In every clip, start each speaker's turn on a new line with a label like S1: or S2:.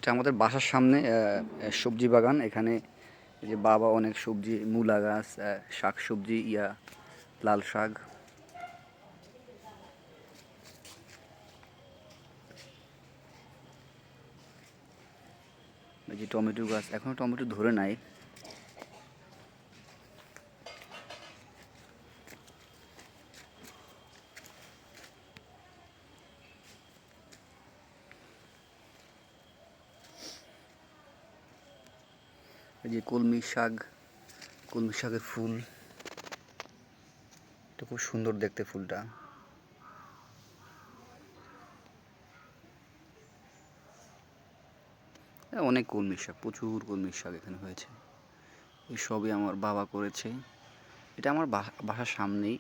S1: এটা আমাদের বাসার সামনে সবজি বাগান। এখানে এই যে বাবা অনেক সবজি, মূলা গাছ, শাক সবজি, লাল শাক, এই যে টমেটো গাছ। এখনো টমেটো ধরে নাই। এই যে কলমি শাক, কলমি শাকের ফুল, এটা খুব সুন্দর দেখতে ফুলটা। অনেক কলমি শাক, প্রচুর কলমি শাক এখানে হয়েছে। এই সবই আমার বাবা করেছে। এটা আমার বাসার সামনেই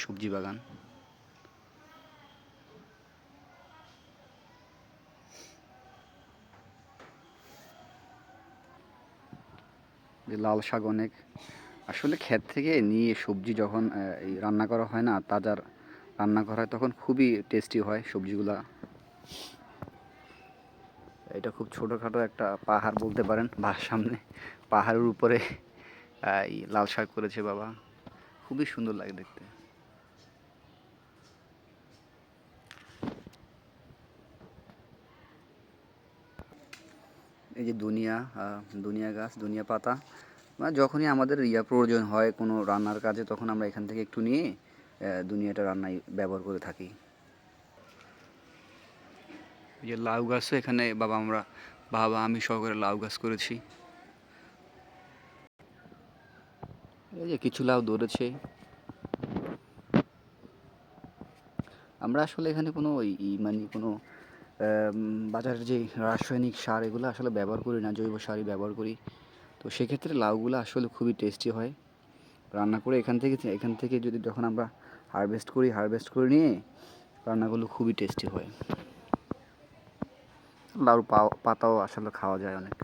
S1: সবজি বাগান। যে লাল শাক অনেক, আসলে ক্ষেত থেকে নিয়ে সবজি যখন এই রান্না করা হয় না, তাজা রান্না করা হয়, তখন খুবই টেস্টি হয় সবজিগুলা। এটা খুব ছোটোখাটো একটা পাহাড় বলতে পারেন বাসার সামনে। পাহাড়ের উপরে এই লাল শাক করেছে বাবা, খুবই সুন্দর লাগে দেখতে। এই যে দুনিয়া গাছ, দুনিয়া পাতা, মানে যখনই আমাদের প্রয়োজন হয় কোনো রান্নার কাজে, তখন আমরা এখান থেকে একটু নিয়ে দুনিয়াটা রান্নায় ব্যবহার করে থাকি। এই যে লাউ গাছও এখানে বাবা আমি সহকারে লাউ গাছ করেছি। এই যে কিছু লাউ ধরেছে। আমরা আসলে এখানে কোনো মানে কোনো বাজারের যে রাসায়নিক সার, এগুলো আসলে ব্যবহার করি না, জৈব সারই ব্যবহার করি। তো সেক্ষেত্রে লাউগুলো আসলে খুবই টেস্টি হয় রান্না করে। এখান থেকে যদি যখন আমরা হারভেস্ট করে নিয়ে রান্নাগুলো খুবই টেস্টি হয়। লাউর পাতাও আসলে খাওয়া যায় অনেক।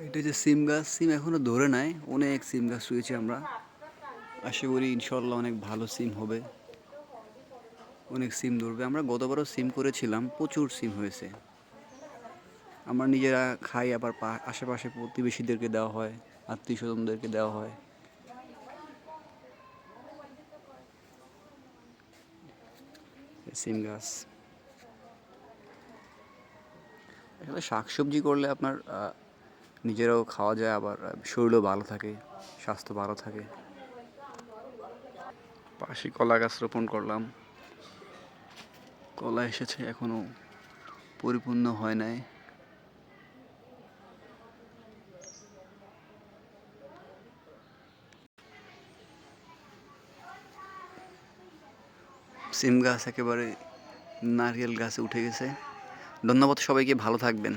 S1: এটা যে সিম গাছ, সিম এখনো ধরে নাই, অনেক সিম গাছ রয়েছে। আমরা আশা করি ইনশাল্লাহ অনেক ভালো সিম হবে, অনেক সিম ধরবে। আমরা গতবারও সিম করেছিলাম, প্রচুর সিম হয়েছে। আমরা নিজেরা খাই, আবার আশেপাশে প্রতিবেশীদেরকে দেওয়া হয়, আত্মীয় স্বজনদেরকে দেওয়া হয়। সিম গাছ আসলে শাকসবজি করলে আপনার নিজেরাও খাওয়া যায়, আবার শরীরও ভালো থাকে, স্বাস্থ্য ভালো থাকে। পাশে কলা গাছ রোপণ করলাম, কলা এসেছে, এখনো পরিপূর্ণ হয় নাই। সিম গাছ একেবারে নারকেল গাছে উঠে গেছে। ধন্যবাদ সবাইকে, ভালো থাকবেন।